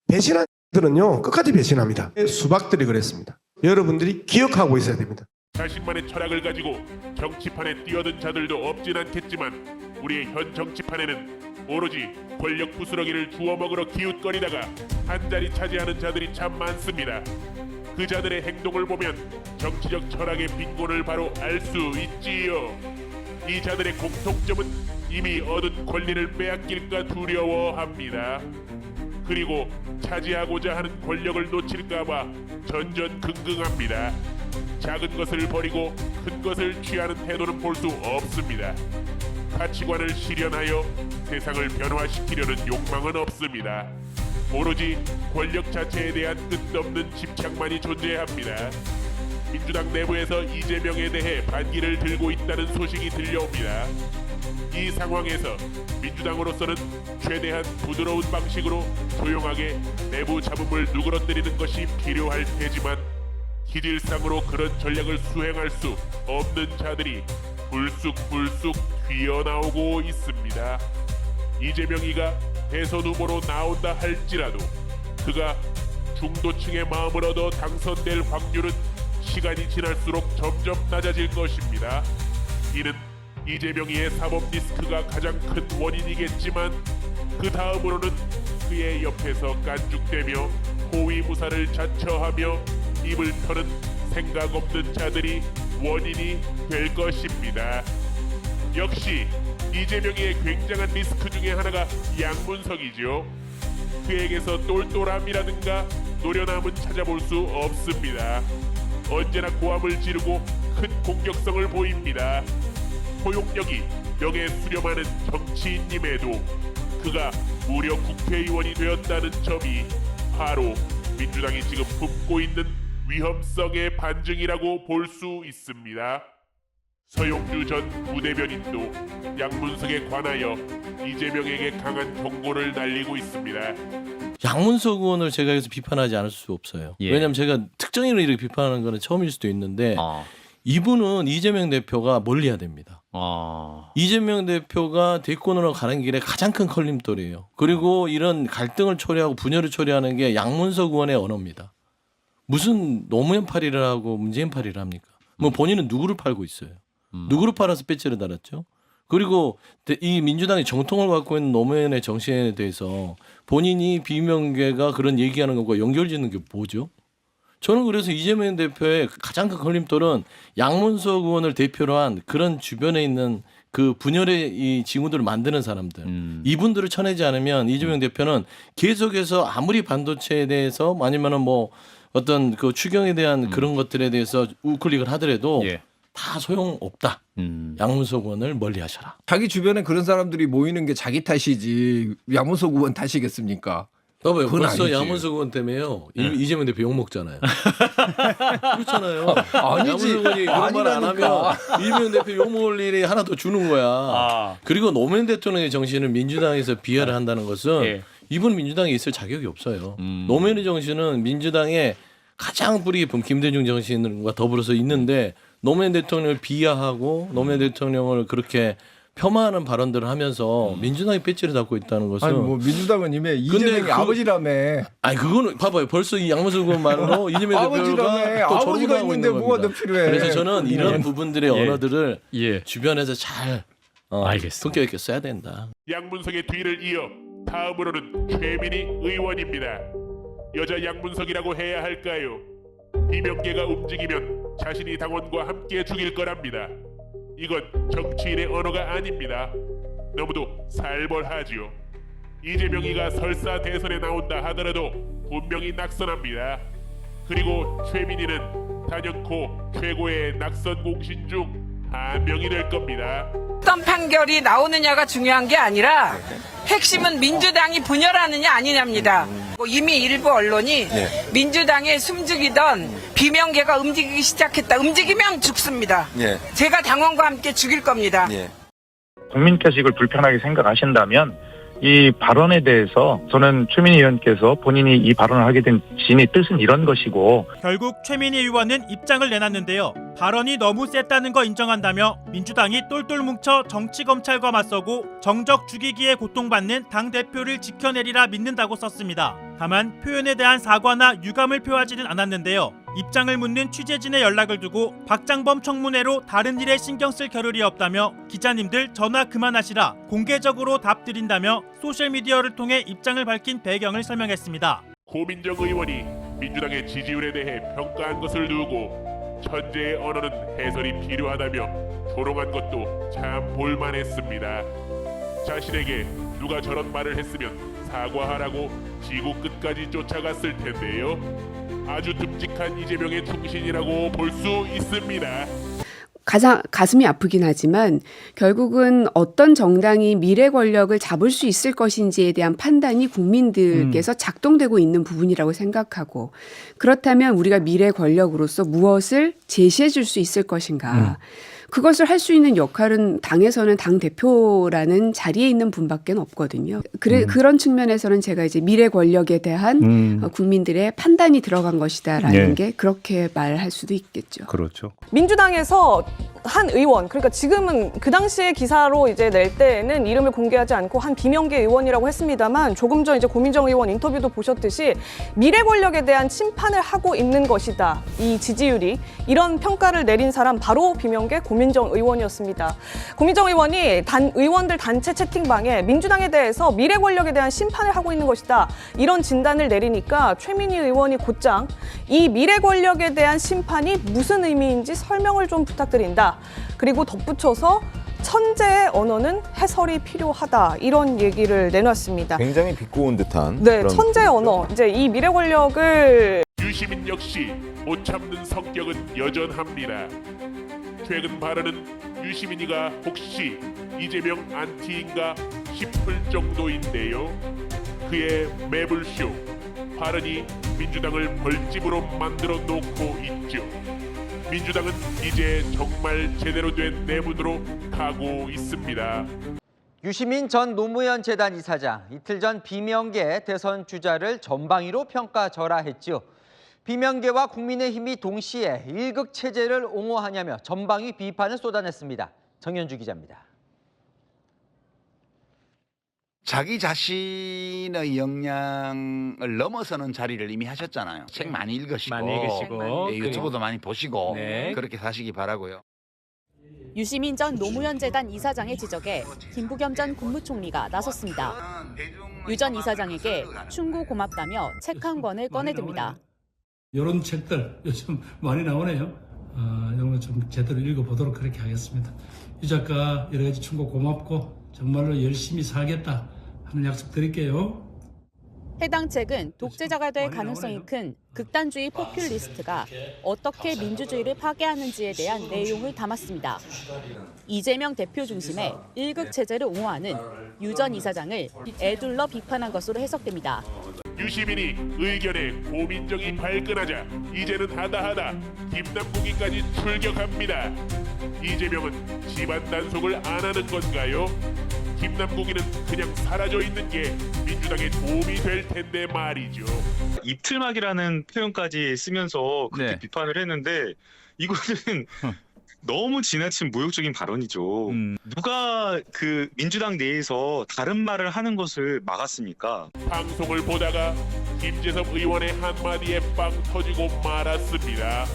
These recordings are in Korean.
배신한 들은요 끝까지 배신합니다. 수박들이 그랬습니다. 여러분들이 기억하고 있어야 됩니다. 자신만의 철학을 가지고 정치판에 뛰어든 자들도 없진 않겠지만 우리의 현 정치판에는 오로지 권력 부스러기를 주워먹으러 기웃거리다가 한자리 차지하는 자들이 참 많습니다. 그 자들의 행동을 보면 정치적 철학의 빈곤을 바로 알 수 있지요. 이 자들의 공통점은 이미 얻은 권리를 빼앗길까 두려워합니다. 그리고 차지하고자 하는 권력을 놓칠까봐 전전긍긍합니다. 작은 것을 버리고 큰 것을 취하는 태도는 볼 수 없습니다. 가치관을 실현하여 세상을 변화시키려는 욕망은 없습니다. 오로지 권력 자체에 대한 끝없는 집착만이 존재합니다. 민주당 내부에서 이재명에 대해 반기를 들고 있다는 소식이 들려옵니다. 이 상황에서 민주당으로서는 최대한 부드러운 방식으로 조용하게 내부 잡음을 누그러뜨리는 것이 필요할 테지만 기질상으로 그런 전략을 수행할 수 없는 자들이 불쑥불쑥 튀어나오고 있습니다. 이재명이가 대선 후보로 나온다 할지라도 그가 중도층의 마음을 얻어 당선될 확률은 시간이 지날수록 점점 낮아질 것입니다. 이는 이재명이의 사법 리스크가 가장 큰 원인이겠지만 그 다음으로는 그의 옆에서 깐죽대며 호위무사를 자처하며 입을 터는 생각 없는 자들이 원인이 될 것입니다. 역시 이재명의 굉장한 리스크 중에 하나가 양문석이죠. 그에게서 똘똘함이라든가 노련함은 찾아볼 수 없습니다. 언제나 고함을 지르고 큰 공격성을 보입니다. 포용력이 명예 수렴하는 정치인임에도 그가 무려 국회의원이 되었다는 점이 바로 민주당이 지금 품고 있는 위험성의 반증이라고 볼 수 있습니다. 서용주 전 부대변인도 양문석에 관하여 이재명에게 강한 경고를 날리고 있습니다. 양문석 의원을 제가 여기서 비판하지 않을 수 없어요. 예. 왜냐하면 제가 특정인을 이렇게 비판하는 거는 처음일 수도 있는데 이분은 이재명 대표가 멀리해야 됩니다. 이재명 대표가 대권으로 가는 길에 가장 큰 걸림돌이에요. 그리고 이런 갈등을 초래하고 분열을 초래하는 게 양문석 의원의 언어입니다. 무슨 노무현 팔이를 하고 문재인 팔이를 합니까? 뭐 본인은 누구를 팔고 있어요. 누구를 팔아서 배지를 달았죠. 그리고 이 민주당이 정통을 갖고 있는 노무현의 정신에 대해서 본인이 비명계가 그런 얘기하는 것과 연결짓는 게 뭐죠? 저는 그래서 이재명 대표의 가장 큰 걸림돌은 양문석 의원을 대표로 한 그런 주변에 있는 그 분열의 이 징후들을 만드는 사람들 이분들을 쳐내지 않으면 이재명 대표는 계속해서 아무리 반도체에 대해서 아니면은 뭐 어떤 그 추경에 대한 그런 것들에 대해서 우클릭을 하더라도 다 소용없다. 양문석 의원을 멀리하셔라. 자기 주변에 그런 사람들이 모이는 게 자기 탓이지 양문석 의원 탓이겠습니까? 봐봐요. 벌써 아니지. 양문석 의원 때문에요. 이재명 대표 욕 먹잖아요. 그렇잖아요. 아니지. 양문석 의원이 그런 말 안 하면 이재명 대표 욕 먹을 일이 하나 더 주는 거야. 그리고 노무현 대통령의 정신을 민주당에서 비하를 한다는 것은 이분 민주당에 있을 자격이 없어요. 노무현의 정신은 민주당의 가장 뿌리 깊은 김대중 정신과 더불어서 있는데 노무현 대통령을 비하하고 노무현 대통령을 그렇게 폄하하는 발언들을 하면서 민주당이 배지를 잡고 있다는 것은 아니 뭐 민주당은 이미 이재명이 아버지라며. 아니 그거는 봐봐요. 벌써 이 양문석 의원만으로 이재명 대표가 또 아버지가 조롱하고 있는데 있는 뭐가 더 겁니다. 필요해. 그래서 저는 이런 부분들의 언어들을 예. 주변에서 잘 알겠습니다. 성격 있게 써야 된다. 양문석의 뒤를 이어 다음으로는 최민희 의원입니다. 여자 양문석이라고 해야 할까요? 비명계가 움직이면 자신이 당원과 함께 죽일 거랍니다. 이건 정치인의 언어가 아닙니다. 너무도 살벌하지요. 이재명이가 설사 대선에 나온다 하더라도 분명히 낙선합니다. 그리고 최민희는 단연코 최고의 낙선 공신 중 한 명이 될 겁니다. 어떤 판결이 나오느냐가 중요한 게 아니라 핵심은 민주당이 분열하느냐 아니냐입니다. 이미 일부 언론이 민주당에 숨죽이던 비명계가 움직이기 시작했다. 움직이면 죽습니다. 제가 당원과 함께 죽일 겁니다. 국민 표식을 불편하게 생각하신다면 이 발언에 대해서 저는 최민희 의원께서 본인이 이 발언을 하게 된 진의 뜻은 이런 것이고 결국 최민희 의원은 입장을 내놨는데요. 발언이 너무 셌다는 거 인정한다며 민주당이 똘똘 뭉쳐 정치검찰과 맞서고 정적 죽이기에 고통받는 당대표를 지켜내리라 믿는다고 썼습니다. 다만 표현에 대한 사과나 유감을 표하지는 않았는데요. 입장을 묻는 취재진의 연락을 두고 박장범 청문회로 다른 일에 신경 쓸 겨를이 없다며 기자님들 전화 그만하시라 공개적으로 답 드린다며 소셜미디어를 통해 입장을 밝힌 배경을 설명했습니다. 고민정 의원이 민주당의 지지율에 대해 평가한 것을 두고 천재의 언어는 해설이 필요하다며 조롱한 것도 참 볼만했습니다. 자신에게 누가 저런 말을 했으면 사과하라고 지구 끝까지 쫓아갔을 텐데요. 아주 듬직한 이재명의 충신이라고 볼 수 있습니다. 가슴이 아프긴 하지만 결국은 어떤 정당이 미래 권력을 잡을 수 있을 것인지에 대한 판단이 국민들께서 작동되고 있는 부분이라고 생각하고 그렇다면 우리가 미래 권력으로서 무엇을 제시해 줄 수 있을 것인가. 그것을 할 수 있는 역할은 당에서는 당 대표라는 자리에 있는 분밖에 없거든요. 그런 측면에서는 제가 이제 미래 권력에 대한 국민들의 판단이 들어간 것이다라는 게 그렇게 말할 수도 있겠죠. 그렇죠. 민주당에서 한 의원, 그러니까 지금은 그 당시에 기사로 이제 낼 때는 이름을 공개하지 않고 한 비명계 의원이라고 했습니다만 조금 전 이제 고민정 의원 인터뷰도 보셨듯이 미래 권력에 대한 침판을 하고 있는 것이다. 이 지지율이 이런 평가를 내린 사람 바로 비명계 고민정 의원이었습니다. 고민정 의원이 의원들 단체 채팅방에 민주당에 대해서 미래 권력에 대한 심판을 하고 있는 것이다. 이런 진단을 내리니까 최민희 의원이 곧장 이 미래 권력에 대한 심판이 무슨 의미인지 설명을 좀 부탁드린다. 그리고 덧붙여서 천재의 언어는 해설이 필요하다. 이런 얘기를 내놨습니다. 굉장히 비꼬은 듯한. 네, 천재 언어. 이제 이 미래 권력을 유시민 역시 못 참는 성격은 여전합니다. 최근 발언은 유시민이가 혹시 이재명 안티인가 싶을 정도인데요. 그의 매불쇼 발언이 민주당을 벌집으로 만들어 놓고 있죠. 민주당은 이제 정말 제대로 된 내분으로 가고 있습니다. 유시민 전 노무현 재단 이사장, 이틀 전 비명계 대선 주자를 전방위로 평가절하했지요. 비명계와 국민의힘이 동시에 일극 체제를 옹호하냐며 전방위 비판을 쏟아냈습니다. 정현주 기자입니다. 자기 자신의 역량을 넘어서는 자리를 이미 하셨잖아요. 책 많이 읽으시고 유튜브도 많이 보시고 그렇게 사시기 바라고요. 유시민 전 노무현 재단 이사장의 지적에 김부겸 전 국무총리가 나섰습니다. 유 전 이사장에게 충고 고맙다며 책 한 권을 꺼내듭니다. 이런 책들 요즘 많이 나오네요. 이런 좀 제대로 읽어보도록 그렇게 하겠습니다. 유 작가 여러 가지 충고 고맙고 정말로 열심히 살겠다 하는 약속 드릴게요. 해당 책은 독재자가 될 가능성이 큰 극단주의 포퓰리스트가 어떻게 민주주의를 파괴하는지에 대한 내용을 담았습니다. 이재명 대표 중심의 일극 체제를 옹호하는 유 전 이사장을 애둘러 비판한 것으로 해석됩니다. 유시민이 의견에 고민정이 발끈하자 이제는 하다하다 김남국이까지 출격합니다. 이재명은 집안 단속을 안 하는 건가요? 김남국이는 그냥 사라져 있는 게 민주당에 도움이 될 텐데 말이죠. 입틀막이라는 표현까지 쓰면서 그렇게 비판을 했는데 이거는 너무 지나친 모욕적인 발언이죠. 누가 그 민주당 내에서 다른 말을 하는 것을 막았습니까? 방송을 보다가 김재섭 의원의 한마디에 빵 터지고 말았습니다.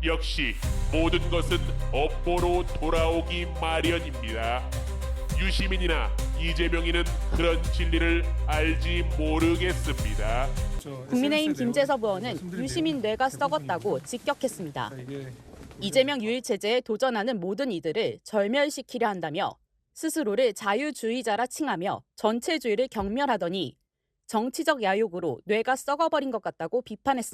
역시 모든 것은 업보로 돌아오기 마련입니다. 유시민이나 이재명이는 그런 진리를 알지 모르겠습니다. 국민의힘 김재섭 의원은 유시민 뇌가 썩었다고 직격했습니다. 이재명 유일체제에 도전하는 모든 이들을 절멸시키려 한다며 스스로를 자유주의자라 칭하며 전체주의를 경멸하더니 정치적 야욕으로 뇌가 썩어버린 것 같다고 비판했습니다.